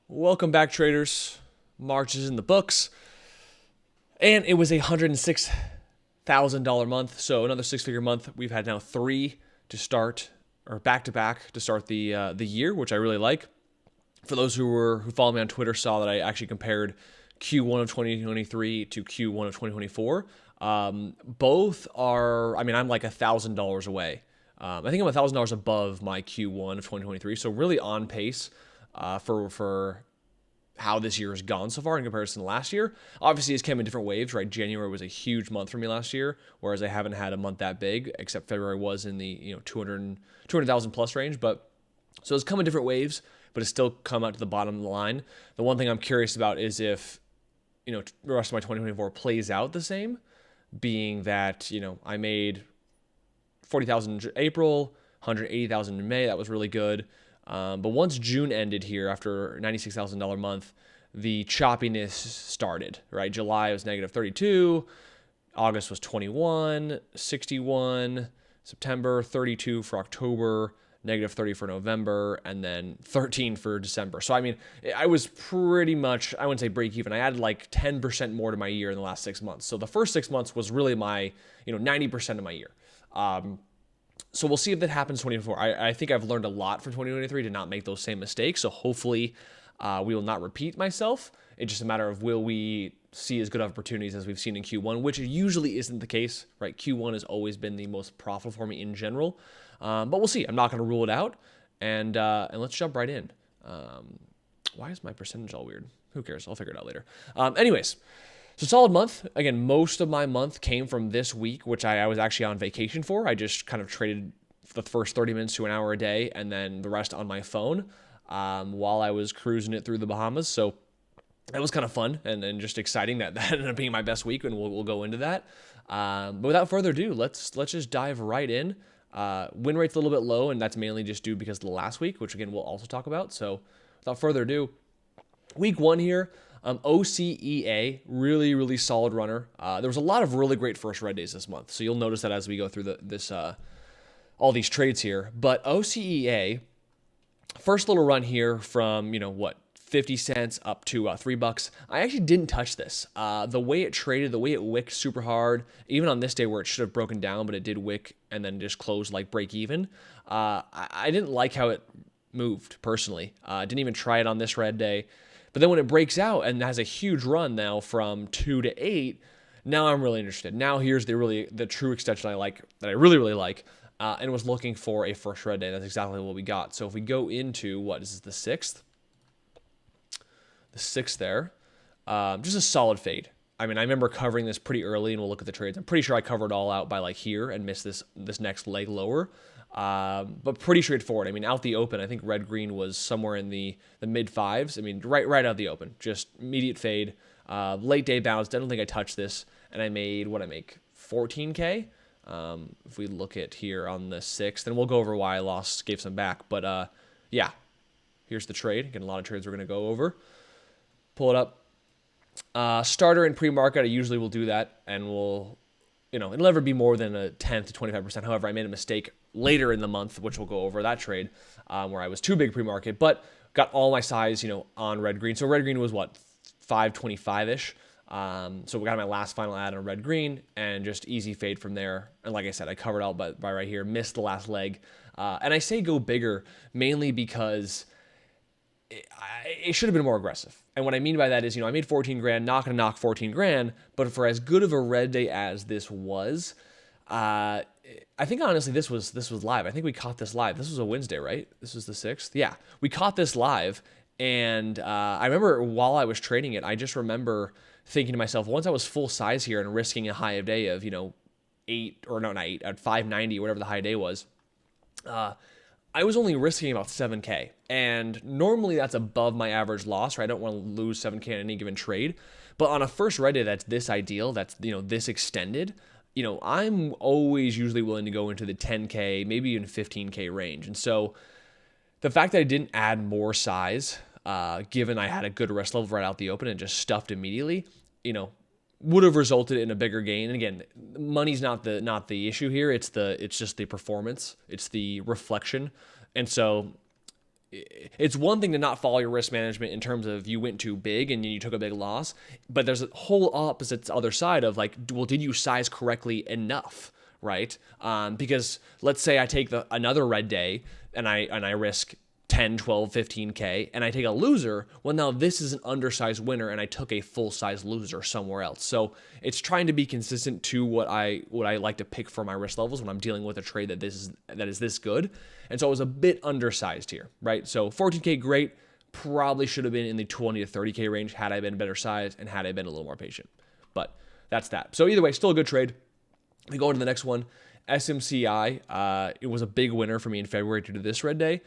Welcome back, traders. March is in the books, and it was a $106,000 month, so another six-figure month. We've had now three to start, or back-to-back to start the year, which I really like. For those who follow me on Twitter, saw that I actually compared Q1 of 2023 to Q1 of 2024. Both are, I'm like $1,000 away. I think I'm $1,000 above my Q1 of 2023, so really on pace for how this year has gone so far in comparison to last year. Obviously, it's came in different waves, right? January was a huge month for me last year, whereas I haven't had a month that big, except February was in the 200,000 plus range. But so it's come in different waves, but it's still come out to the bottom of the line. The one thing I'm curious about is if the rest of my 2024 plays out the same, being that I made 40,000 in April, 180,000 in May. That was really good. But once June ended here after $96,000 month, the choppiness started, right? July was negative 32, August was 21, 61, September 32 for October, negative 30 for November, and then 13 for December. So, I was pretty much, I wouldn't say break even. I added like 10% more to my year in the last 6 months. So the first 6 months was really my, 90% of my year. So we'll see if that happens in 2024. I think I've learned a lot from 2023 to not make those same mistakes. So hopefully we will not repeat myself. It's just a matter of will we see as good opportunities as we've seen in Q1, which usually isn't the case, right? Q1 has always been the most profitable for me in general. But we'll see. I'm not going to rule it out. And let's jump right in. Why is my percentage all weird? Who cares? I'll figure it out later. Anyways. So solid month. Again, most of my month came from this week, which I was actually on vacation for. I just kind of traded the first 30 minutes to an hour a day and then the rest on my phone while I was cruising it through the Bahamas. So that was kind of fun and just exciting. That ended up being my best week, and we'll go into that. But without further ado, let's just dive right in. Win rate's a little bit low, and that's mainly just due because of the last week, which again we'll also talk about. So without further ado, week one here. OCEA, really, really solid runner. There was a lot of really great first red days this month, so you'll notice that as we go through all these trades here. But OCEA, first little run here from 50 cents up to $3. I actually didn't touch this. The way it traded, the way it wicked super hard, even on this day where it should have broken down, but it did wick and then just closed like break even. I didn't like how it moved personally. Didn't even try it on this red day. But then when it breaks out and has a huge run now from 2 to 8, now I'm really interested. Now here's the true extension I like, that I really, really like, and was looking for a first red day. That's exactly what we got. So if we go into, this is the 6th? The 6th there. Just a solid fade. I remember covering this pretty early, and we'll look at the trades. I'm pretty sure I covered all out by like here and missed this next leg lower. But pretty straightforward. Out the open, I think red-green was somewhere in the mid fives. Right out the open. Just immediate fade. Late day bounce. Don't think I touched this. And I made, 14K? If we look at here on the 6th. And we'll go over why I lost, gave some back. But yeah, here's the trade. Again, a lot of trades we're going to go over. Pull it up. Starter and pre-market, I usually will do that. And it'll never be more than a 10 to 25%. However, I made a mistake later in the month, which we'll go over that trade, where I was too big pre-market, but got all my size, on red-green. So red-green was 525-ish. So we got my last final ad on red-green and just easy fade from there. And like I said, I covered all by right here, missed the last leg. And I say go bigger mainly because it should have been more aggressive. And what I mean by that is, I made 14 grand, not going to knock 14 grand, but for as good of a red day as this was, I think honestly this was live. I think we caught this live. This was a Wednesday, right? This was the 6th. Yeah, we caught this live, and I remember while I was trading it, I just remember thinking to myself, once I was full size here and risking a high of day of 8 or no, not 8 at 590, whatever the high day was. I was only risking about 7K, and normally that's above my average loss, right? I don't want to lose 7K in any given trade, but on a first red day that's this ideal, that's this extended, I'm always usually willing to go into the 10K, maybe even 15K range. And so the fact that I didn't add more size, given I had a good risk level right out the open and just stuffed immediately, would have resulted in a bigger gain. And again, money's not the issue here. It's just the performance. It's the reflection. And so it's one thing to not follow your risk management in terms of you went too big and you took a big loss, but there's a whole opposite other side of like, well, did you size correctly enough, right? Because let's say I take another red day and I risk 10, 12, 15K, and I take a loser, well, now this is an undersized winner, and I took a full-size loser somewhere else. So it's trying to be consistent to what I like to pick for my risk levels when I'm dealing with a trade that is this good. And so I was a bit undersized here, right? So 14K, great. Probably should have been in the 20 to 30K range had I been better sized and had I been a little more patient. But that's that. So either way, still a good trade. We go into the next one. SMCI, it was a big winner for me in February due to this red day.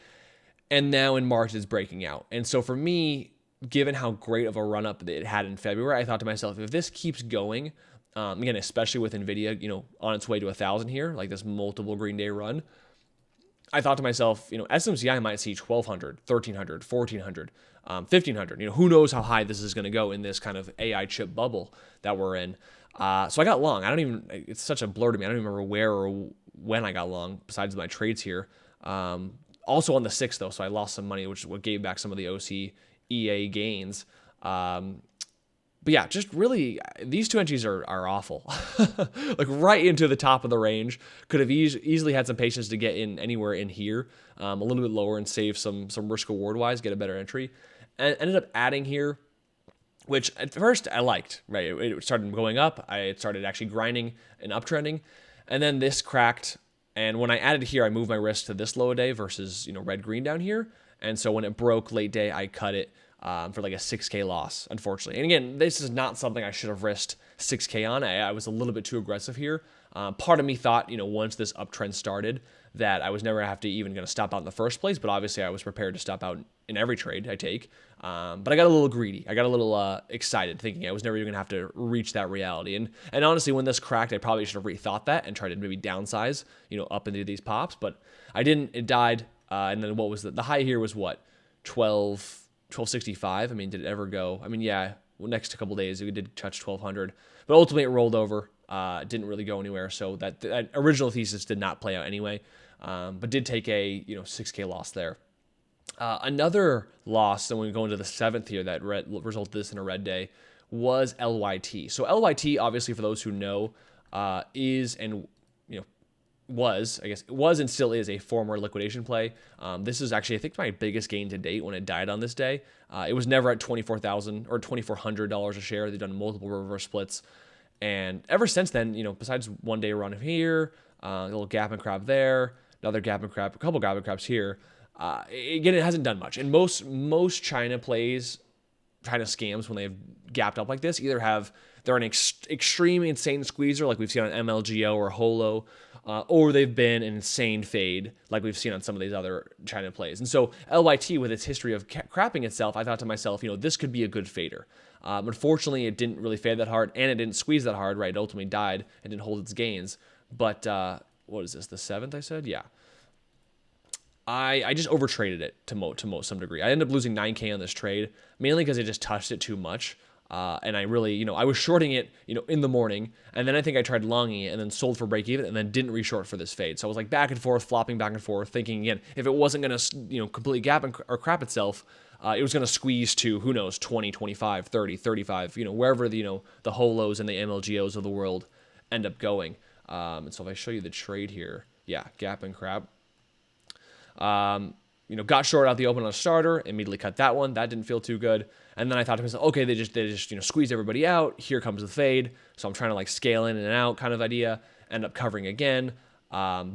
And now in March, it's breaking out. And so for me, given how great of a run-up it had in February, I thought to myself, if this keeps going, again, especially with Nvidia, on its way to 1,000 here, like this multiple green day run, I thought to myself, SMCI might see 1,200, 1,300, 1,400, 1,500. Who knows how high this is going to go in this kind of AI chip bubble that we're in. So I got long. It's such a blur to me. I don't even remember where or when I got long besides my trades here. Also on the 6th, though, so I lost some money, which is what gave back some of the OCEA gains. But yeah, just really, these two entries are awful. Like right into the top of the range. Could have easily had some patience to get in anywhere in here, a little bit lower and save some risk reward wise, get a better entry. And ended up adding here, which at first I liked, right? It started going up. I started actually grinding and uptrending. And then this cracked. And when I added here, I moved my risk to this low a day versus, red-green down here. And so when it broke late day, I cut it for like a 6K loss, unfortunately. And again, this is not something I should have risked 6K on. I was a little bit too aggressive here. Part of me thought, once this uptrend started, that I was never going to stop out in the first place. But obviously, I was prepared to stop out in every trade I take. But I got a little greedy. I got a little excited, thinking I was never even going to have to reach that reality. And honestly, when this cracked, I probably should have rethought that and tried to maybe downsize, up into these pops. But I didn't. It died. And then what was the high here was what? 1265. Did it ever go? Yeah. Well, next couple days, it did touch 1200. But ultimately, it rolled over. Didn't really go anywhere. So that original thesis did not play out anyway. But did take a 6K loss there. Another loss, and when we go into the 7th here that resulted this in a red day, was LYT. So LYT, obviously, for those who know, is and was and still is a former liquidation play. This is actually, I think, my biggest gain to date when it died on this day. It was never at $24,000 or $2,400 a share. They've done multiple reverse splits. And ever since then, besides one day run here, a little gap and crab there, another gap and crab, a couple gap and crabs here. Again, it hasn't done much. And most China plays, China scams, when they've gapped up like this, they're an extreme insane squeezer like we've seen on MLGO or Holo, or they've been an insane fade like we've seen on some of these other China plays. And so LYT, with its history of crapping itself, I thought to myself, this could be a good fader. Unfortunately, it didn't really fade that hard, and it didn't squeeze that hard, right? It ultimately died and didn't hold its gains. But what is this, the 7th, I said? Yeah. I just overtraded it to some degree. I ended up losing 9K on this trade, mainly because I just touched it too much. And I really, I was shorting it, in the morning, and then I think I tried longing it and then sold for break even and then didn't reshort for this fade. So I was like back and forth, flopping back and forth, thinking again, if it wasn't going to, completely gap or crap itself, it was going to squeeze to, who knows, 20, 25, 30, 35, wherever the Holos and the MLGOs of the world end up going. And so if I show you the trade here, yeah, gap and crap. Got short out the open on a starter, immediately cut that one. That didn't feel too good. And then I thought to myself, okay, they just squeezed everybody out. Here comes the fade. So I'm trying to scale in and out kind of idea. End up covering again.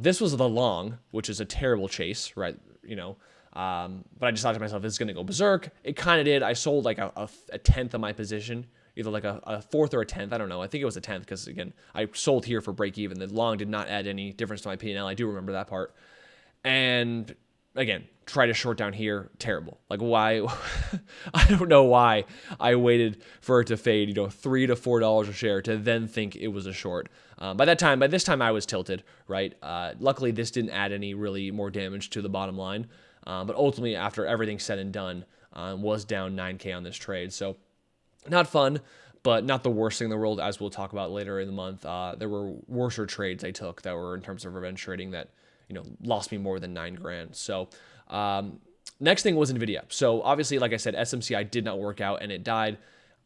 This was the long, which is a terrible chase, right? But I just thought to myself, this is going to go berserk. It kind of did. I sold like a tenth of my position, either like a fourth or a tenth. I don't know. I think it was a tenth because, again, I sold here for break even. The long did not add any difference to my P&L. I do remember that part. And again, try to short down here, terrible. Like, why? I don't know why I waited for it to fade, $3 to $4 a share to then think it was a short. By this time I was tilted, right? Luckily, this didn't add any really more damage to the bottom line. But ultimately, after everything said and done, was down 9K on this trade. So not fun, but not the worst thing in the world, as we'll talk about later in the month. There were worser trades I took that were in terms of revenge trading that lost me more than $9,000. So Next thing was Nvidia. So obviously, like I said, SMCI did not work out and it died.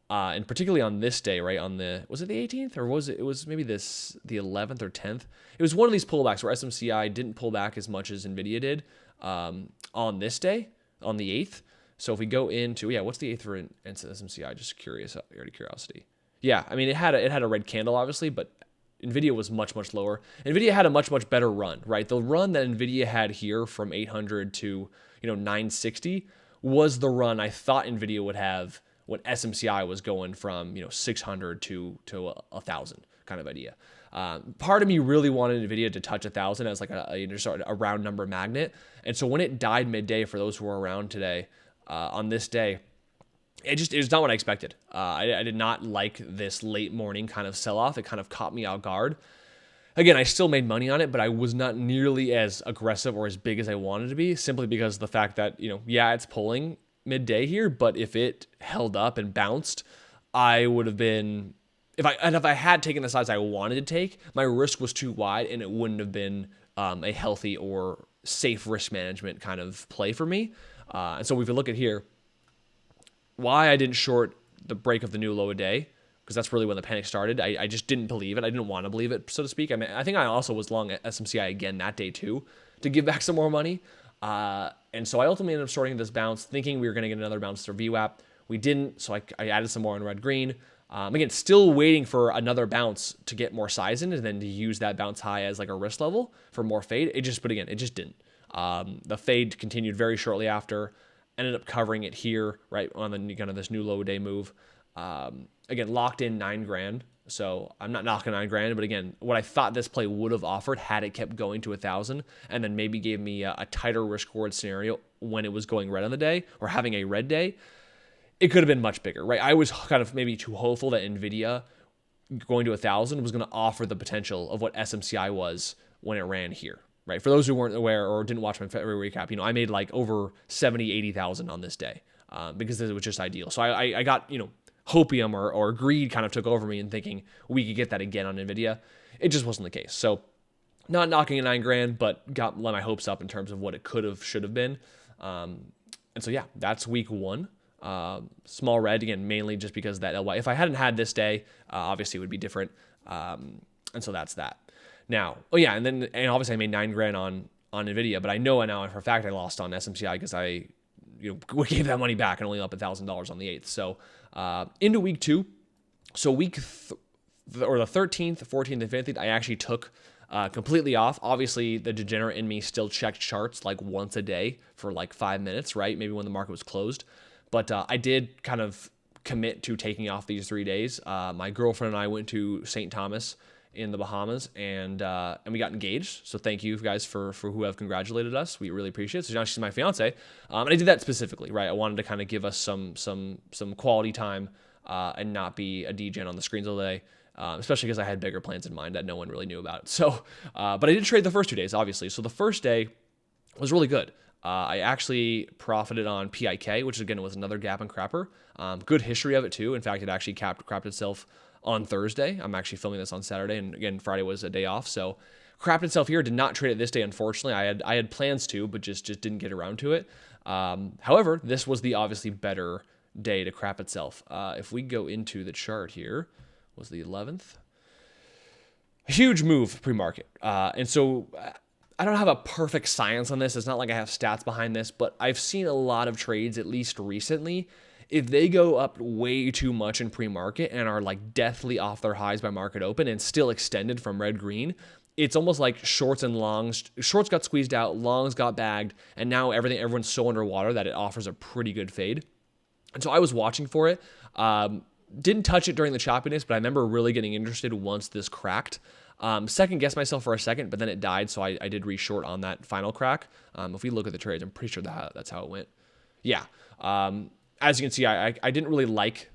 And particularly on this day, right, was it the 18th or it was maybe the 11th or 10th? It was one of these pullbacks where SMCI didn't pull back as much as Nvidia did on this day, on the 8th. So if we go into, what's the 8th for SMCI? Just curious, out of curiosity. Yeah, I mean, it had a red candle, obviously, but Nvidia was much, much lower. Nvidia had a much, much better run, right? The run that Nvidia had here from 800 to 960 was the run I thought Nvidia would have when SMCI was going from 600 to 1,000 kind of idea. Part of me really wanted Nvidia to touch 1,000 as like a round number magnet, and so when it died midday, for those who were around today on this day, it was not what I expected. I did not like this late morning kind of sell off. It kind of caught me off guard. Again, I still made money on it, but I was not nearly as aggressive or as big as I wanted to be, simply because of the fact that, it's pulling midday here, but if it held up and bounced, I would have been, if I had taken the size I wanted to take, my risk was too wide and it wouldn't have been a healthy or safe risk management kind of play for me. And so if we look at here, why I didn't short the break of the new low a day, because that's really when the panic started. I just didn't believe it. I didn't want to believe it, so to speak. I mean, I think I also was long at SMCI again that day too, to give back some more money. And so I ultimately ended up shorting this bounce, thinking we were going to get another bounce through VWAP. We didn't, so I added some more in red-green. Again, still waiting for another bounce to get more size in and then to use that bounce high as like a risk level for more fade. It just didn't. The fade continued very shortly after. Ended up covering it here, right, on the kind of this new low day move. Again, locked in $9,000. So I'm not knocking $9,000, but again, what I thought this play would have offered had it kept going to 1,000 and then maybe gave me a tighter risk reward scenario when it was going red on the day or having a red day, it could have been much bigger, right? I was kind of maybe too hopeful that Nvidia going to 1,000 was going to offer the potential of what SMCI was when it ran here. Right. For those who weren't aware or didn't watch my February recap, I made like over 70, 80,000 on this day because it was just ideal. So I got, hopium or greed kind of took over me and thinking we could get that again on Nvidia. It just wasn't the case. So not knocking a $9,000, but let my hopes up in terms of what it should have been. And so, that's week one. Small red again, mainly just because of that LY. If I hadn't had this day, obviously it would be different. And so that's that. Now, and obviously I made $9,000 on Nvidia, but I know now for a fact I lost on SMCI because I gave that money back and only up $1,000 on the 8th. So into week two, so the 13th, 14th, and 15th, I actually took completely off. Obviously, the degenerate in me still checked charts like once a day for like 5 minutes, right? Maybe when the market was closed, but I did kind of commit to taking off these 3 days. My girlfriend and I went to St. Thomas in the Bahamas, and we got engaged. So thank you guys for who have congratulated us. We really appreciate it. So now she's my fiance, and I did that specifically, right? I wanted to kind of give us some quality time and not be a degen on the screens all day, especially because I had bigger plans in mind that no one really knew about. So, but I did trade the first 2 days, obviously. So the first day was really good. I actually profited on PIK, which again was another gap and crapper. Good history of it too. In fact, it actually crapped itself on Thursday. I'm actually filming this on Saturday, and again, Friday was a day off. So crapped itself here. Did not trade it this day, unfortunately. I had plans to, but just didn't get around to it. However, this was the obviously better day to crap itself. If we go into the chart here, was the 11th. Huge move pre-market. And so I don't have a perfect science on this. It's not like I have stats behind this, but I've seen a lot of trades, at least recently. If they go up way too much in pre-market and are like deathly off their highs by market open and still extended from red-green, it's almost like shorts and longs. Shorts got squeezed out, longs got bagged, and now everyone's so underwater that it offers a pretty good fade. And so I was watching for it. Didn't touch it during the choppiness, but I remember really getting interested once this cracked. Second guessed myself for a second, but then it died, so I did re-short on that final crack. If we look at the trades, I'm pretty sure that's how it went. Yeah. As you can see, I didn't really like,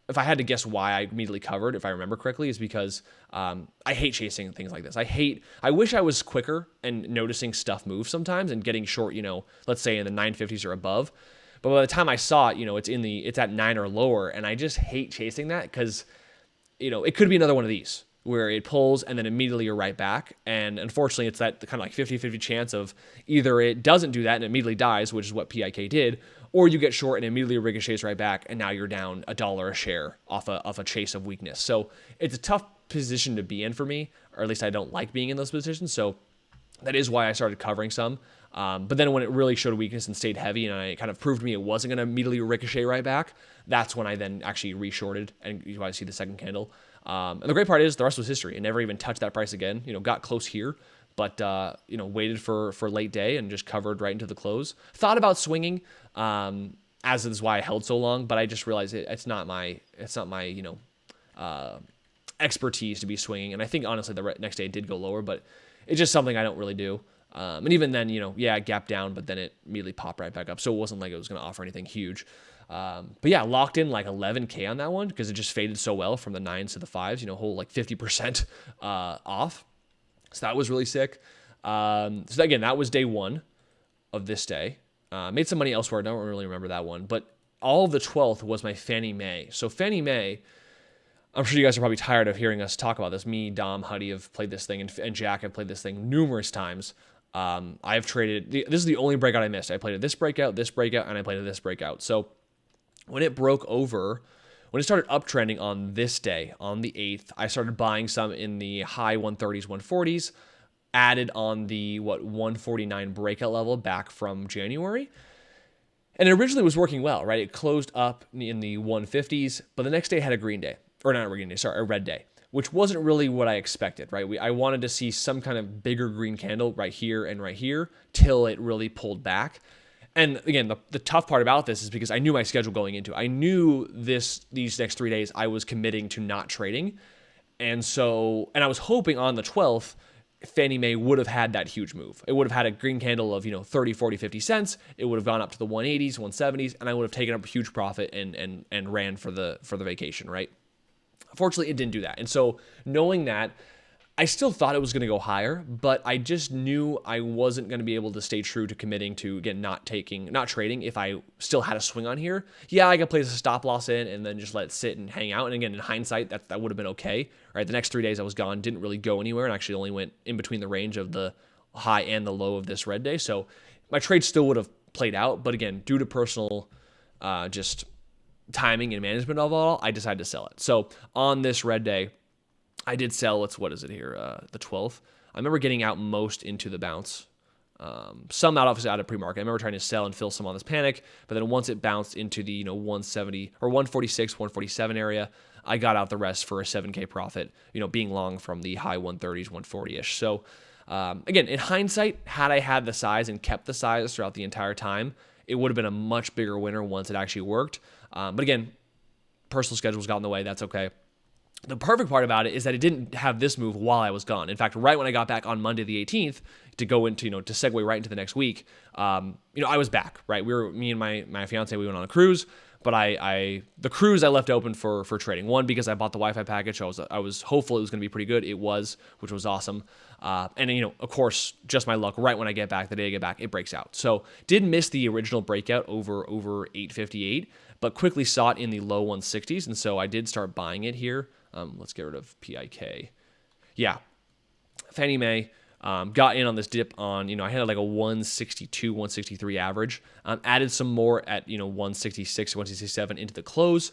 if I had to guess why I immediately covered, if I remember correctly, is because I hate chasing things like this. I wish I was quicker and noticing stuff move sometimes and getting short, let's say in the 950s or above. But by the time I saw it, it's at 9 or lower, and I just hate chasing that because, it could be another one of these. where it pulls and then immediately you're right back. And unfortunately, it's that kind of like 50-50 chance of either it doesn't do that and immediately dies, which is what PIK did, or you get short and immediately ricochets right back, and now you're down $1 a share off a chase of weakness. So it's a tough position to be in for me, or at least I don't like being in those positions. So that is why I started covering some. But then when it really showed weakness and stayed heavy, and I kind of proved to me it wasn't going to immediately ricochet right back, that's when I then actually reshorted, and you guys see the second candle. And the great part is the rest was history. It never even touched that price again. Got close here, but waited for late day and just covered right into the close. Thought about swinging, as is why I held so long, but I just realized it's not my expertise to be swinging. And I think honestly the next day it did go lower, but it's just something I don't really do. And even then, it gapped down, but then it immediately popped right back up. So it wasn't like it was going to offer anything huge. But yeah, locked in like 11K on that one because it just faded so well from the 9s to the 5s, whole like 50% off. So that was really sick. So again, that was day one of this day. Made some money elsewhere. I don't really remember that one, but all of the 12th was my Fannie Mae. So Fannie Mae, I'm sure you guys are probably tired of hearing us talk about this. Me, Dom, Huddy have played this thing, and Jack have played this thing numerous times. I've traded, this is the only breakout I missed. I played at this breakout, and I played at this breakout. So when it broke over, when it started uptrending on this day, on the 8th, I started buying some in the high 130s, 140s, added on the 149 breakout level back from January. And it originally was working well, right? It closed up in the 150s, but the next day had a green day, or not a green day, sorry, a red day, which wasn't really what I expected, right? I wanted to see some kind of bigger green candle right here till it really pulled back. And again, the tough part about this is because I knew my schedule going into it. I knew these next 3 days I was committing to not trading. And I was hoping on the 12th, Fannie Mae would have had that huge move. It would have had a green candle of 30, 40, 50 cents. It would have gone up to the 180s, 170s, and I would have taken up a huge profit and ran for the vacation, right? Fortunately, it didn't do that. And so knowing that, I still thought it was going to go higher, but I just knew I wasn't going to be able to stay true to committing to, again, not trading if I still had a swing on here. Yeah, I could place a stop loss in and then just let it sit and hang out. And again, in hindsight, that would have been okay, right? The next 3 days I was gone, didn't really go anywhere, and actually only went in between the range of the high and the low of this red day. So my trade still would have played out, but again, due to personal just timing and management of all, I decided to sell it. So on this red day, I did sell, what is it here, the 12th. I remember getting out most into the bounce. Some obviously out of pre-market. I remember trying to sell and fill some on this panic, but then once it bounced into the 170 or 146, 147 area, I got out the rest for a 7K profit, being long from the high 130s, 140-ish. So again, in hindsight, had I had the size and kept the size throughout the entire time, it would have been a much bigger winner once it actually worked. But again, personal schedules got in the way. That's okay. The perfect part about it is that it didn't have this move while I was gone. In fact, right when I got back on Monday the 18th to go into, to segue right into the next week, I was back, right? Me and my fiance, we went on a cruise, but the cruise I left open for trading. One, because I bought the Wi-Fi package. I was hopeful it was going to be pretty good. It was, which was awesome. And of course, just my luck, right when I get back, the day I get back, it breaks out. So did miss the original breakout over 858, but quickly saw it in the low 160s. And so I did start buying it here. Let's get rid of PIK. Yeah, Fannie Mae got in on this dip on, I had like a 162, 163 average. Added some more at, 166, 167 into the close.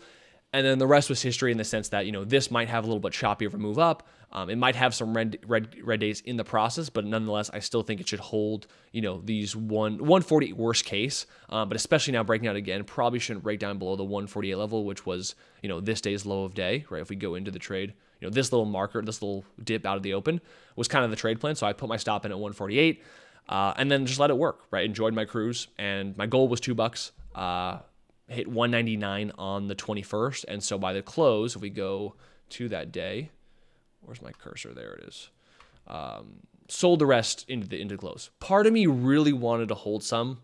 And then the rest was history in the sense that, this might have a little bit choppy of a move up. It might have some red days in the process, but nonetheless, I still think it should hold, these 140 worst case. But especially now breaking out again, probably shouldn't break down below the 148 level, which was, this day's low of day, right? If we go into the trade, this little marker, this little dip out of the open was kind of the trade plan. So I put my stop in at 148 and then just let it work, right? Enjoyed my cruise, and my goal was $2. Hit 199 on the 21st. And so by the close, if we go to that day, where's my cursor? There it is. Sold the rest into the close. Part of me really wanted to hold some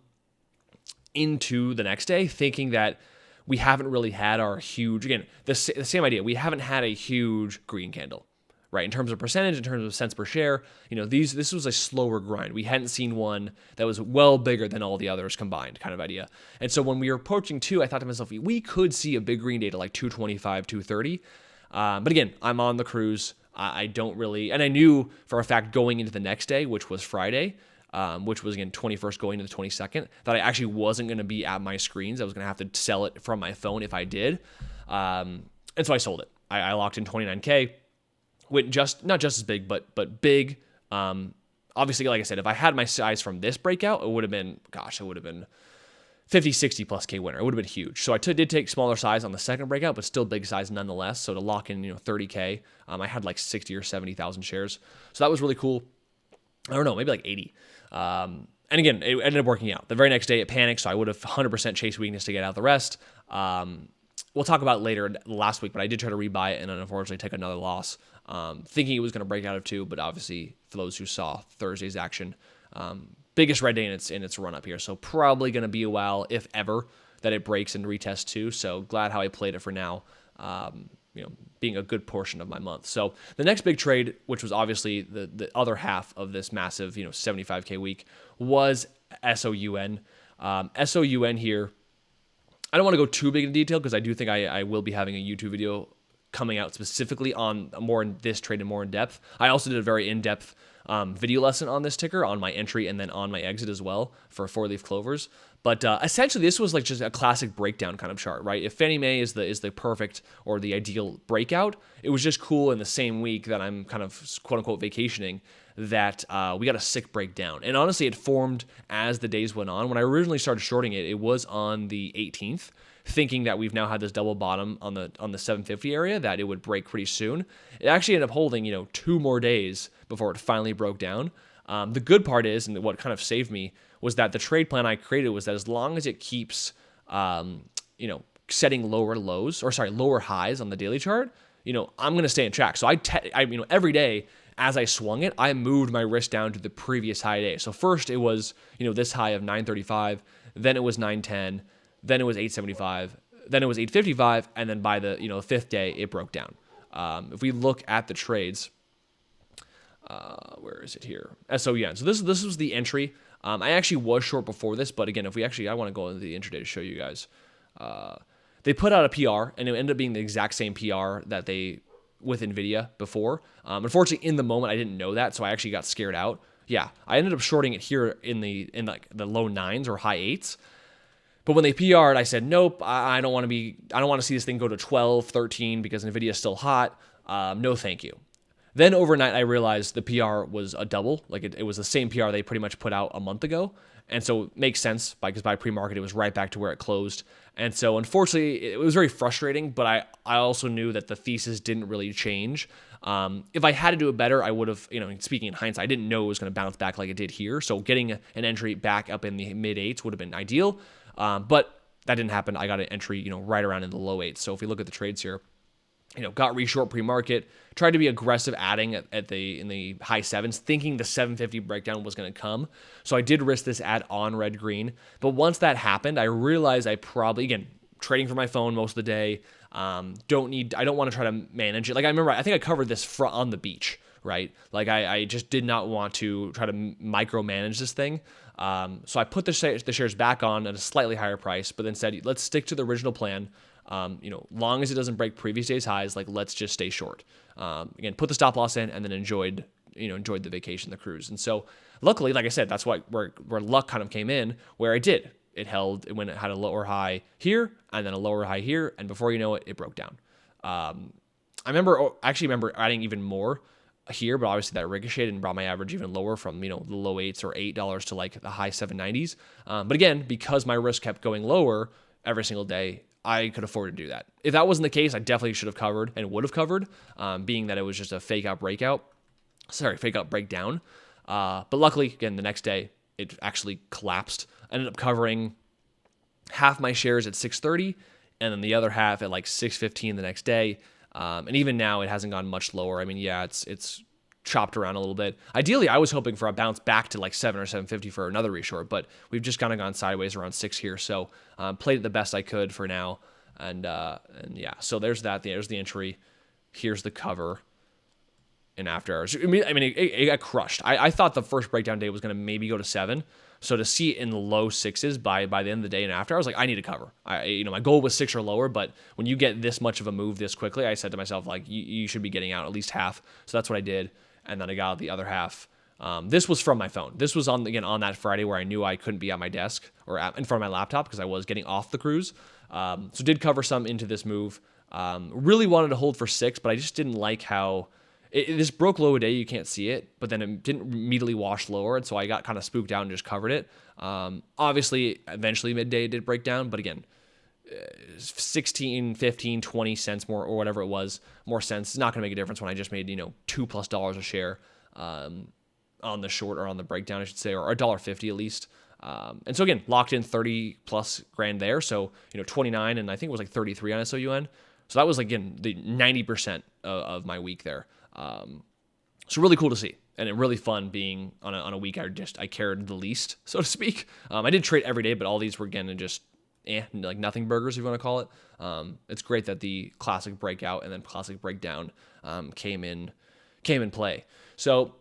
into the next day, thinking that we haven't really had our huge, again, the same idea. We haven't had a huge green candle, right? In terms of percentage, in terms of cents per share, this was a slower grind. We hadn't seen one that was well bigger than all the others combined, kind of idea. And so when we were approaching 2, I thought to myself, we could see a big green day to like 225, 230. But again, I'm on the cruise. I don't really, and I knew for a fact going into the next day, which was Friday, which was again 21st going to the 22nd, that I actually wasn't going to be at my screens. I was going to have to sell it from my phone if I did. And so I sold it. I locked in 29K, went not just as big, but big. Obviously, like I said, if I had my size from this breakout, it would have been 50, 60 plus K winner. It would have been huge. So I did take smaller size on the second breakout, but still big size nonetheless. So to lock in, 30K, I had like 60 or 70,000 shares. So that was really cool. I don't know, maybe like 80. And again, it ended up working out. The very next day it panicked, so I would have 100% chased weakness to get out the rest. We'll talk about it later last week, but I did try to rebuy it and unfortunately take another loss, thinking it was going to break out of 2, but obviously for those who saw Thursday's action, biggest red day in its run up here. So probably going to be a while, if ever, that it breaks and retests 2. So glad how I played it for now, being a good portion of my month. So the next big trade, which was obviously the other half of this massive, 75K week, was SOUN. SOUN here, I don't want to go too big in detail because I do think I will be having a YouTube video coming out specifically on more in this trade and more in depth. I also did a very in-depth video lesson on this ticker, on my entry and then on my exit as well for 4-leaf clovers. But essentially, this was like just a classic breakdown kind of chart, right? If Fannie Mae is the perfect or the ideal breakout, it was just cool in the same week that I'm kind of quote unquote vacationing that we got a sick breakdown. And honestly, it formed as the days went on. When I originally started shorting it, it was on the 18th, thinking that we've now had this double bottom on the 750 area, that it would break pretty soon. It actually ended up holding, 2 more days before it finally broke down. The good part is, and what kind of saved me, was that the trade plan I created was that as long as it keeps, setting lower highs on the daily chart, I'm going to stay in track. So every day as I swung it, I moved my risk down to the previous high day. So first it was, this high of 935, then it was 910, then it was 875, then it was 855, and then by the, 5th day, it broke down. If we look at the trades, where is it here? SOUN. So this was the entry. I actually was short before this, but again, I want to go into the intraday to show you guys. They put out a PR, and it ended up being the exact same PR that they with Nvidia before. Unfortunately, in the moment, I didn't know that, so I actually got scared out. Yeah, I ended up shorting it here in the low 9s or high 8s. But when they PR'd, I said, nope, I don't want to see this thing go to 12, 13 because Nvidia is still hot. No, thank you. Then overnight, I realized the PR was a double. Like it was the same PR they pretty much put out a month ago. And so it makes sense because by pre-market, it was right back to where it closed. And so unfortunately, it was very frustrating, but I also knew that the thesis didn't really change. If I had to do it better, I would have, speaking in hindsight, I didn't know it was going to bounce back like it did here. So getting an entry back up in the mid 8s would have been ideal. But that didn't happen. I got an entry, right around in the low 8s. So if we look at the trades here, got reshort pre-market, tried to be aggressive adding in the high 7s, thinking the 750 breakdown was going to come. So I did risk this add on red green. But once that happened, I realized I probably, again, trading from my phone most of the day, I don't want to try to manage it. Like I think I covered this on the beach, right? Like I just did not want to try to micromanage this thing. So I put the shares back on at a slightly higher price, but then said, let's stick to the original plan. Long as it doesn't break previous day's highs, like let's just stay short. Again, put the stop loss in and then enjoyed the vacation, the cruise. And so luckily, like I said, that's where luck kind of came in, where I did. It held when it had a lower high here and then a lower high here. And before you know it, it broke down. I remember adding even more here, but obviously that ricocheted and brought my average even lower from, the low 8s or $8 to like the high 790s. But again, because my risk kept going lower every single day, I could afford to do that. If that wasn't the case, I definitely should have covered and would have covered, being that it was just a fake out breakdown. But luckily, again, the next day, it actually collapsed. I ended up covering half my shares at 6:30 and then the other half at like 6:15 the next day. And even now, it hasn't gone much lower. I mean, yeah, it's chopped around a little bit. Ideally, I was hoping for a bounce back to like 7 or 750 for another reshort, but we've just kind of gone sideways around 6 here. So played it the best I could for now. And yeah, so there's that. There's the entry. Here's the cover. in after hours. I mean, it got crushed. I thought the first breakdown day was going to maybe go to 7. So to see it in the low 6s by the end of the day and after, I was like, I need to cover. My goal was 6 or lower, but when you get this much of a move this quickly, I said to myself, like, you should be getting out at least half. So that's what I did, and then I got out the other half. This was from my phone. This was on that Friday where I knew I couldn't be at my desk or in front of my laptop because I was getting off the cruise. So did cover some into this move. Really wanted to hold for 6, but I just didn't like how this broke low a day. You can't see it, but then it didn't immediately wash lower, and so I got kind of spooked out and just covered it. Obviously, eventually midday it did break down, but again, 16, 15, 20 cents more or whatever it was, more cents. It's not going to make a difference when I just made $2+ a share on the short or on the breakdown, I should say, or $1.50 at least. And so again, locked in 30+ grand there. So 29, and I think it was like 33 on SOUN. So that was again the 90% of my week there. So really cool to see, and really fun being on a week I cared the least, so to speak. I did trade every day, but all these were again just like nothing burgers, if you want to call it. It's great that the classic breakout and then classic breakdown came in play. So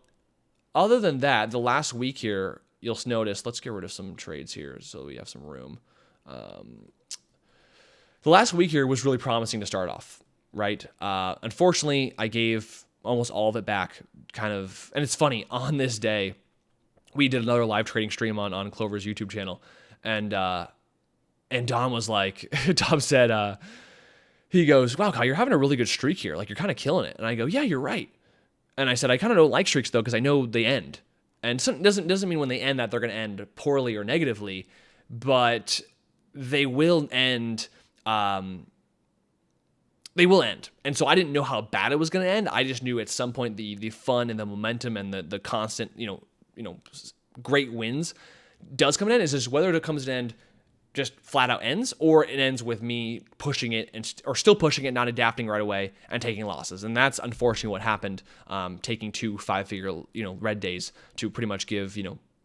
other than that, the last week here, you'll notice, let's get rid of some trades here so we have some room. The last week here was really promising to start off, right? Unfortunately, I gave almost all of it back, kind of, and it's funny, on this day, we did another live trading stream on Clover's YouTube channel, and Dom was like, Dom said, he goes, wow, Kyle, you're having a really good streak here. Like, you're kind of killing it. And I go, yeah, you're right. And I said, I kind of don't like streaks, though, because I know they end. And it doesn't mean when they end that they're going to end poorly or negatively, but they will end. They will end. And so I didn't know how bad it was going to end. I just knew at some point the fun and the momentum and the constant, great wins does come to an end. It's just whether it comes to an end just flat out ends, or it ends with me pushing it or still pushing it, not adapting right away and taking losses. And that's unfortunately what happened, taking 2 5-figure, red days to pretty much give,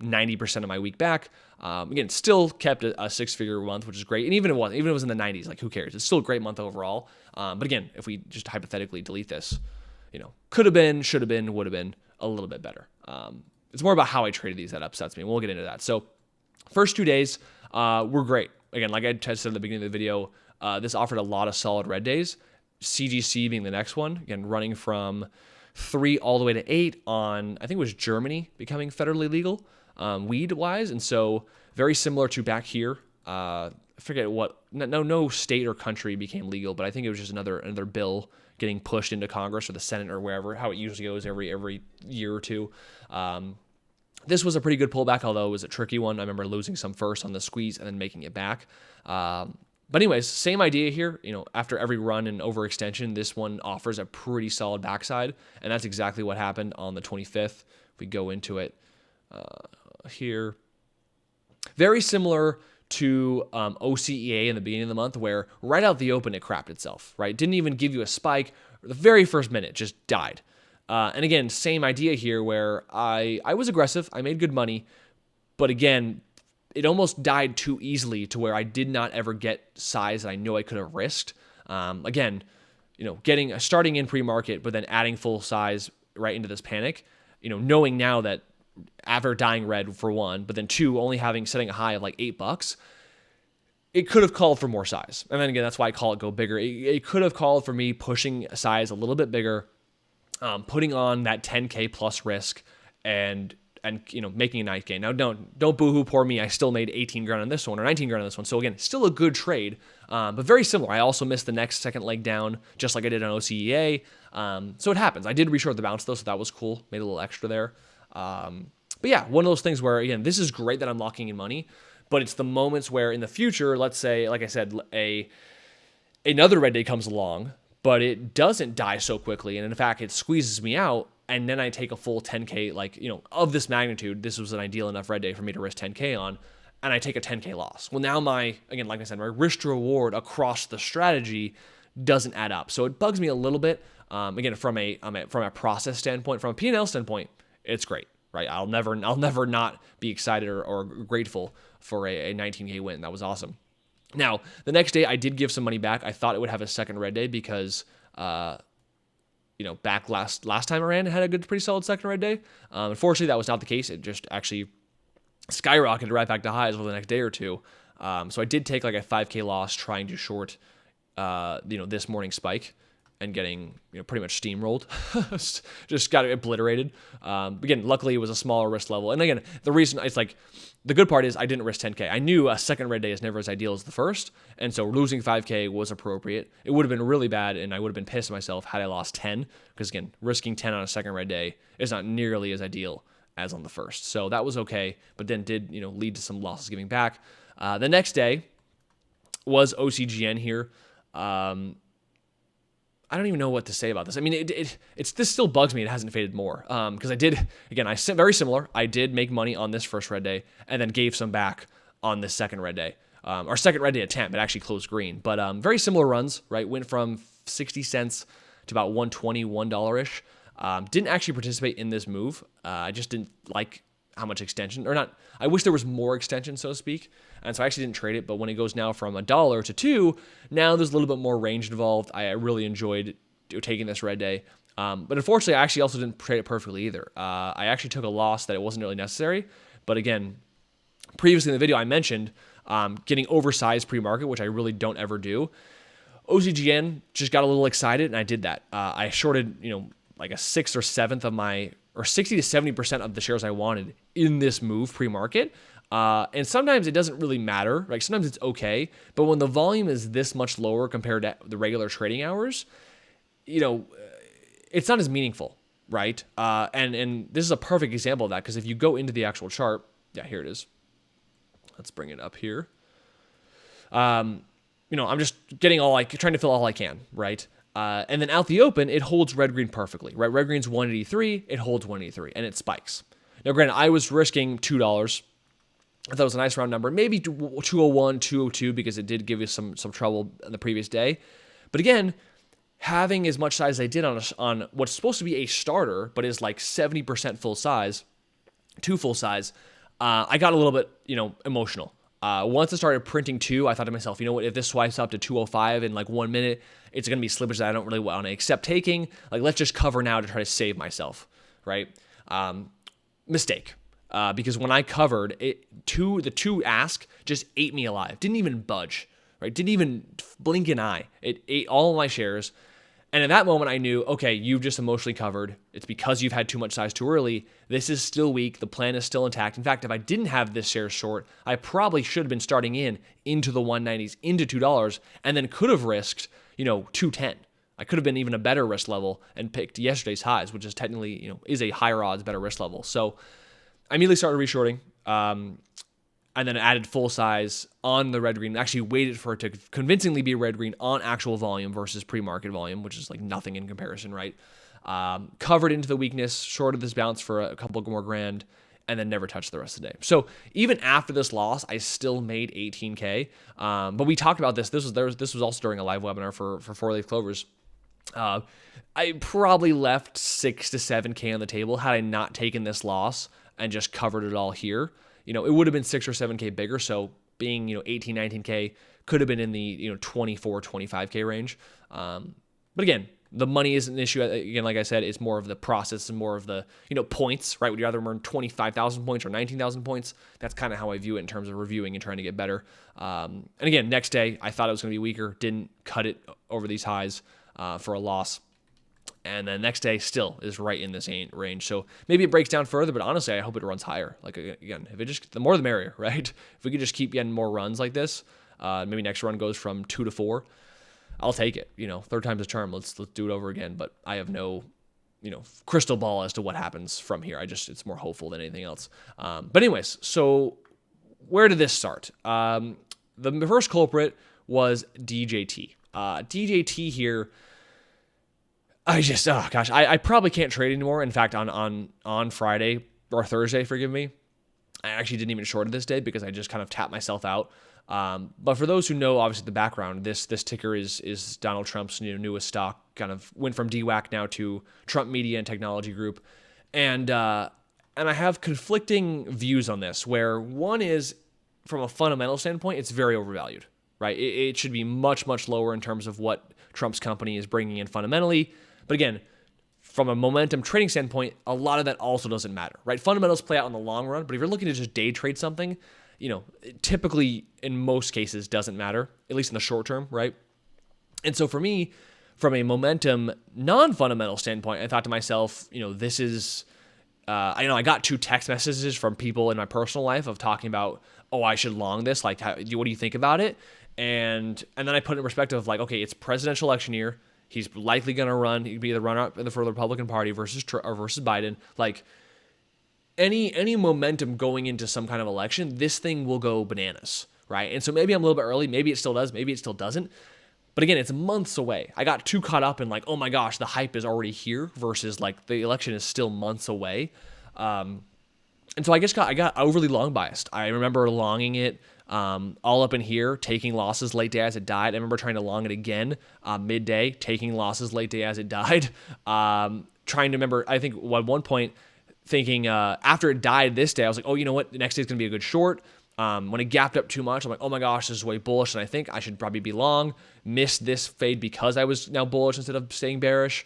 90% of my week back. Again, still kept a 6-figure month, which is great. And even if it was in the 90s, like, who cares? It's still a great month overall. But again, if we just hypothetically delete this, could have been, should have been, would have been a little bit better. It's more about how I traded these that upsets me. And we'll get into that. So first 2 days were great. Again, like I said at the beginning of the video, this offered a lot of solid red days. CGC being the next one, again, running from 3 all the way to 8 on, I think it was Germany becoming federally legal, weed-wise. And so very similar to back here. I forget what, no state or country became legal, but I think it was just another bill getting pushed into Congress or the Senate or wherever, how it usually goes every year or two. This was a pretty good pullback, although it was a tricky one. I remember losing some first on the squeeze and then making it back. But anyways, same idea here. After every run and overextension, this one offers a pretty solid backside, and that's exactly what happened on the 25th. If we go into it here, very similar to OCEA in the beginning of the month, where right out the open it crapped itself. Right, didn't even give you a spike. The very first minute just died. And again, same idea here where I was aggressive. I made good money, but again, it almost died too easily to where I did not ever get size that I know I could have risked. Again, starting in pre-market, but then adding full size right into this panic, knowing now that after dying red for one, but then two, only setting a high of like $8, it could have called for more size. And then again, that's why I call it go bigger. It could have called for me pushing size a little bit bigger, putting on that 10K plus risk and making a nice gain. Now, don't boohoo poor me. I still made 18 grand on this one or 19 grand on this one. So again, still a good trade, but very similar. I also missed the next second leg down, just like I did on OCEA. So it happens. I did reshort the bounce though, so that was cool. Made a little extra there. But yeah, one of those things where, again, this is great that I'm locking in money, but it's the moments where in the future, let's say, like I said, another red day comes along, but it doesn't die so quickly. And in fact, it squeezes me out. And then I take a full 10K, of this magnitude. This was an ideal enough red day for me to risk 10K on. And I take a 10K loss. Well, now like I said, my risk to reward across the strategy doesn't add up. So it bugs me a little bit. Again, from a process standpoint, from a P&L standpoint, it's great, right? I'll never not be excited or grateful for a 19K win. That was awesome. Now, the next day I did give some money back. I thought it would have a second red day because back last time I ran, had a pretty solid second red day. Unfortunately, that was not the case. It just actually skyrocketed right back to highs over the next day or two. So I did take like a 5K loss trying to short, this morning spike and getting, pretty much steamrolled. Just got obliterated. Again, luckily it was a smaller risk level. And again, the reason it's like, the good part is I didn't risk 10K. I knew a second red day is never as ideal as the first. And so losing 5K was appropriate. It would have been really bad, and I would have been pissed at myself had I lost 10. Because again, risking 10 on a second red day is not nearly as ideal as on the first. So that was okay, but then did, lead to some losses giving back. The next day was OCGN here. I don't even know what to say about this. I mean, this still bugs me. It hasn't faded more. Because very similar. I did make money on this first red day and then gave some back on this second red day. Our second red day attempt, it actually closed green. But very similar runs, right? Went from 60 cents to about $1.20, $1-ish. Didn't actually participate in this move. I just didn't like how much extension, or not. I wish there was more extension, so to speak. And so I actually didn't trade it. But when it goes now from $1 to $2, now there's a little bit more range involved. I really enjoyed taking this red day. But unfortunately, I actually also didn't trade it perfectly either. I actually took a loss that it wasn't really necessary. But again, previously in the video, I mentioned getting oversized pre-market, which I really don't ever do. OCGN just got a little excited, and I did that. I shorted, like a 6th or 7th of my, or 60 to 70% of the shares I wanted in this move pre-market. And sometimes it doesn't really matter. Like sometimes it's okay, but when the volume is this much lower compared to the regular trading hours, it's not as meaningful, right? And this is a perfect example of that, because if you go into the actual chart, yeah, here it is. Let's bring it up here. I'm just getting trying to fill all I can, right? And then out the open, it holds red-green perfectly, right? Red-green's 183, it holds 183, and it spikes. Now, granted, I was risking $2. I thought it was a nice round number, maybe 201, 202, because it did give you some trouble on the previous day. But again, having as much size as I did on what's supposed to be a starter, but is like 70% full size, to full size, I got a little bit, emotional. Once I started printing 2, I thought to myself, you know what, if this swipes up to 205 in like 1 minute, it's going to be slippage that I don't really want to accept taking. Like, let's just cover now to try to save myself, right? Mistake. Because when I covered, the 2 ask just ate me alive. Didn't even budge, right? Didn't even blink an eye. It ate all of my shares. And at that moment, I knew, okay, you've just emotionally covered. It's because you've had too much size too early. This is still weak. The plan is still intact. In fact, if I didn't have this share short, I probably should have been starting into the 190s, into $2, and then could have risked, 210. I could have been even a better risk level and picked yesterday's highs, which is technically, is a higher odds, better risk level. So I immediately started reshorting, and then added full size on the red green. Actually waited for it to convincingly be red green on actual volume versus pre-market volume, which is like nothing in comparison, right? Covered into the weakness, shorted this bounce for a couple more grand, and then never touched the rest of the day. So even after this loss, I still made 18K. But we talked about this. This was also during a live webinar for 4-leaf clovers. I probably left 6 to 7K on the table had I not taken this loss and just covered it all here. It would have been 6 or 7K bigger. So being, 18, 19K could have been in the, 24, 25K range. But again, the money isn't an issue. Again, like I said, it's more of the process and more of the, points, right? Would you rather earn 25,000 points or 19,000 points? That's kind of how I view it in terms of reviewing and trying to get better. And again, next day, I thought it was going to be weaker. Didn't cut it over these highs for a loss. And then next day still is right in this range. So maybe it breaks down further, but honestly, I hope it runs higher. Like, again, if it just, the more the merrier, right? If we could just keep getting more runs like this, maybe next run goes from 2 to 4, I'll take it. Third time's a charm. Let's do it over again. But I have no, crystal ball as to what happens from here. It's more hopeful than anything else. But anyways, so where did this start? The first culprit was DJT. DJT here, I probably can't trade anymore. In fact, on Friday or Thursday, forgive me, I actually didn't even short it this day because I just kind of tapped myself out. But for those who know, obviously the background, this ticker is Donald Trump's newest stock. Kind of went from DWAC now to Trump Media and Technology Group, and I have conflicting views on this. Where one is, from a fundamental standpoint, it's very overvalued, right? It should be much lower in terms of what Trump's company is bringing in fundamentally. But again, from a momentum trading standpoint, a lot of that also doesn't matter, right? Fundamentals play out in the long run, but if you're looking to just day trade something, it typically in most cases doesn't matter, at least in the short term, right? And so for me, from a momentum non-fundamental standpoint, I thought to myself, this is, I got 2 text messages from people in my personal life of talking about, oh, I should long this. Like, what do you think about it? And then I put it in perspective of like, okay, it's presidential election year. He's likely going to run. He'd be the runner-up for the Republican Party versus Biden. Like, any momentum going into some kind of election, this thing will go bananas, right? And so maybe I'm a little bit early. Maybe it still does. Maybe it still doesn't. But again, it's months away. I got too caught up in like, oh my gosh, the hype is already here versus like the election is still months away. And so I got overly long biased. I remember longing it all up in here, taking losses late day as it died. I remember trying to long it again midday, taking losses late day as it died. Trying to remember, I think at one point thinking after it died this day, I was like, oh, you know what? The next day is going to be a good short. When it gapped up too much, I'm like, oh my gosh, this is way bullish, and I think I should probably be long. Missed this fade because I was now bullish instead of staying bearish.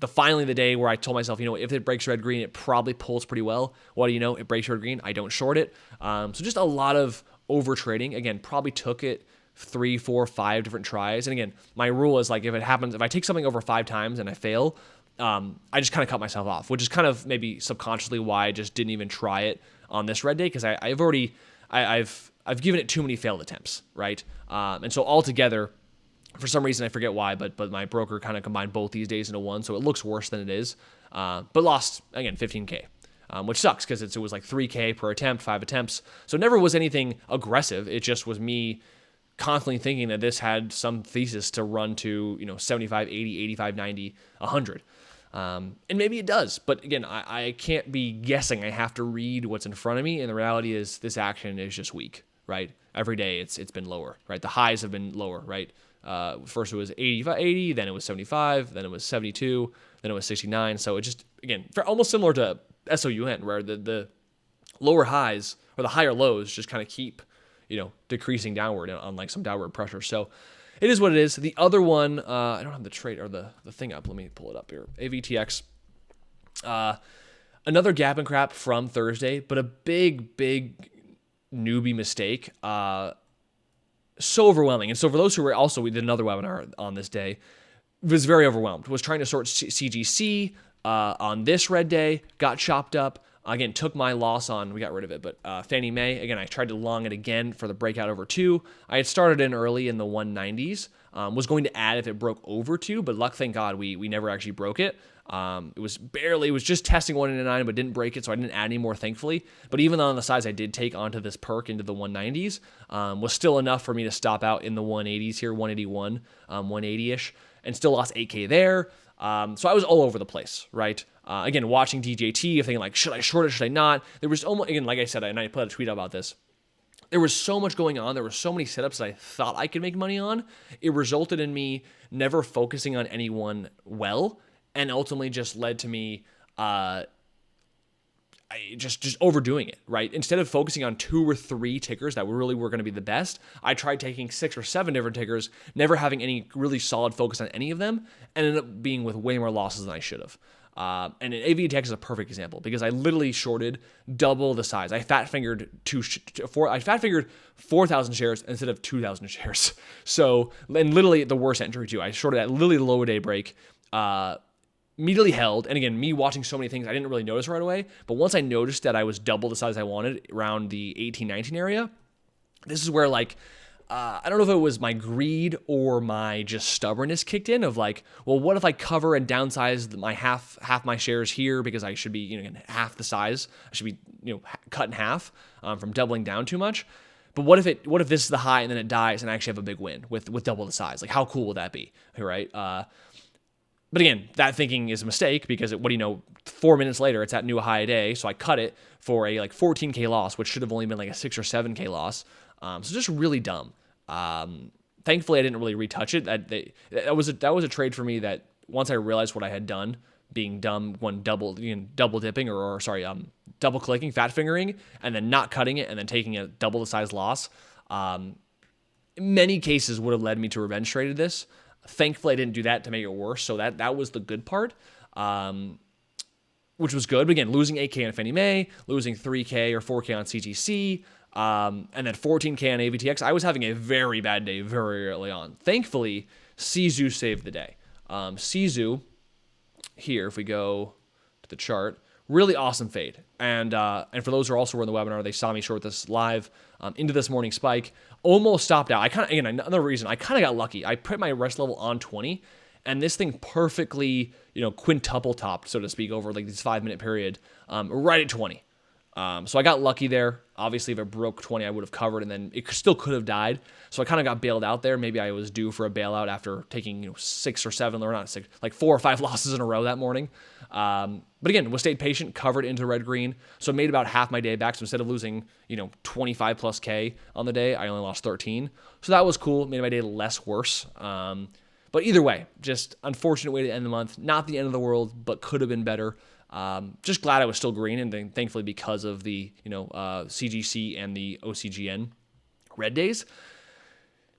Finally the day where I told myself, if it breaks red green, it probably pulls pretty well. What do you know? It breaks red green. I don't short it. So just a lot of over trading. Again, probably took it 3, 4, 5 different tries. And again, my rule is like if it happens, if I take something over 5 times and I fail, I just kind of cut myself off, which is kind of maybe subconsciously why I just didn't even try it on this red day, because I've given it too many failed attempts, right? And so altogether, for some reason I forget why, but my broker kind of combined both these days into one, so it looks worse than it is. But lost again $15K, which sucks because it was like $3K per attempt, 5 attempts, so it never was anything aggressive. It just was me constantly thinking that this had some thesis to run to 75, 80, 85, 90, 100. And maybe it does, but again, I can't be guessing. I have to read what's in front of me, and the reality is this action is just weak, right? Every day it's been lower, right? The highs have been lower, right? First it was 80, then it was 75, then it was 72, then it was 69. So it just, again, almost similar to SOUN, where the lower highs or the higher lows just kind of keep, decreasing downward on like some downward pressure. So it is what it is. The other one, I don't have the trade or the thing up. Let me pull it up here. AVTX. Another gap and crap from Thursday, but a big newbie mistake. So overwhelming. And so for those who were also, we did another webinar on this day, was very overwhelmed. Was trying to sort CGC on this red day, got chopped up. Again, took my loss on, we got rid of it, but Fannie Mae, again, I tried to long it again for the breakout over 2. I had started in early in the 190s, was going to add if it broke over 2, but thank God, we never actually broke it. It was just testing 189, but didn't break it, so I didn't add any more, thankfully. But even on the size I did take onto this perk into the 190s, was still enough for me to stop out in the 180s here, 181, 180-ish, and still lost 8K there. So I was all over the place, right? Again, watching DJT, thinking like, should I short it, should I not? There was almost, again, like I said, and I put a tweet about this, there was so much going on. There were so many setups that I thought I could make money on. It resulted in me never focusing on any one well, and ultimately just led to me just overdoing it, right? Instead of focusing on 2 or 3 tickers that really were going to be the best, I tried taking 6 or 7 different tickers, never having any really solid focus on any of them, and ended up being with way more losses than I should have. And AVTX is a perfect example because I literally shorted double the size. I fat fingered 4,000 shares instead of 2,000 shares. So, and literally the worst entry too. I shorted at literally the low day break. Immediately held, and again, me watching so many things, I didn't really notice right away, but once I noticed that I was double the size I wanted around the 18-19 area, this is where like, I don't know if it was my greed or my just stubbornness kicked in of like, well, what if I cover and downsize my half my shares here because I should be, half the size, I should be, cut in half from doubling down too much. But what if this is the high and then it dies and I actually have a big win with double the size? Like how cool would that be, right? But again, that thinking is a mistake because 4 minutes later, it's at new high day. So I cut it for a 14K loss, which should have only been like a 6 or 7K loss. So just really dumb. Thankfully, I didn't really retouch it. That was a trade for me that once I realized what I had done, being dumb when double dipping or double clicking, fat fingering, and then not cutting it and then taking a double the size loss. In many cases would have led me to revenge traded this. Thankfully, I didn't do that to make it worse. So that was the good part, which was good. But again, losing 8K on Fannie Mae, losing 3K or 4K on CTC, and then 14K on AVTX. I was having a very bad day very early on. Thankfully, SOUN saved the day. SOUN, here, if we go to the chart, really awesome fade. And for those who also were in the webinar, they saw me short this live into this morning spike. Almost stopped out. Again, another reason, I kind of got lucky. I put my rest level on 20, and this thing perfectly, quintuple topped, so to speak, over like this 5-minute period, right at 20. So I got lucky there. Obviously, if it broke 20, I would have covered, and then it still could have died. So I kind of got bailed out there. Maybe I was due for a bailout after taking 6 or 7, or not 6, like 4 or 5 losses in a row that morning. But again, was stayed patient, covered into red green, so made about half my day back. So instead of losing 25 plus K on the day, I only lost 13. So that was cool. Made my day less worse. But either way, just unfortunate way to end the month. Not the end of the world, but could have been better. Just glad I was still green, and then thankfully because of the CGC and the OCGN red days.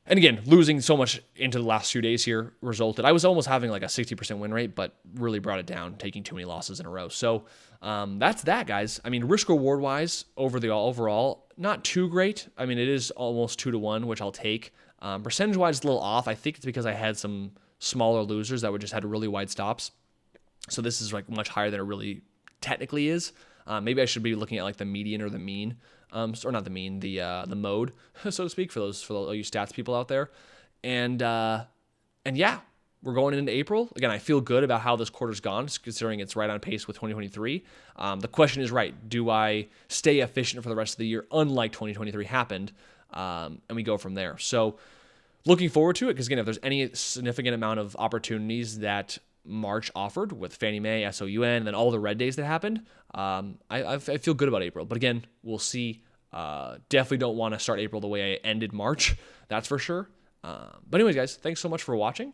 And again, losing so much into the last few days here resulted. I was almost having like a 60% win rate, but really brought it down, taking too many losses in a row. So that's that, guys. I mean, risk reward wise, overall, not too great. I mean, it is almost 2-to-1, which I'll take. Percentage wise, it's a little off. I think it's because I had some smaller losers that just had really wide stops. So this is like much higher than it really technically is. Maybe I should be looking at like the median or the mean, or not the mean, the mode, so to speak, for all you stats people out there. And yeah, we're going into April. Again, I feel good about how this quarter's gone, considering it's right on pace with 2023. The question is, right, do I stay efficient for the rest of the year, unlike 2023 happened, and we go from there. So looking forward to it, because again, if there's any significant amount of opportunities that March offered with Fannie Mae, SOUN, and then all the red days that happened, I feel good about April. But again, we'll see. Definitely don't want to start April the way I ended March. That's for sure. But anyways, guys, thanks so much for watching.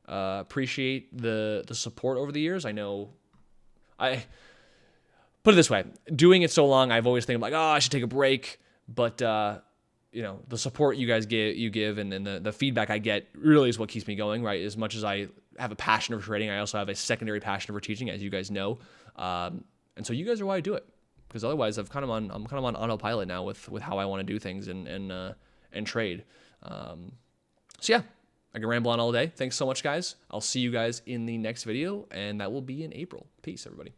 Appreciate the support over the years. I know I put it this way, doing it so long, I've always think like, I should take a break. But the support you guys give and the feedback I get really is what keeps me going, right? As much as I have a passion for trading, I also have a secondary passion for teaching, as you guys know. And so you guys are why I do it, because otherwise I'm kind of on autopilot now with how I want to do things and trade. So yeah, I can ramble on all day. Thanks so much, guys. I'll see you guys in the next video, and that will be in April. Peace, everybody.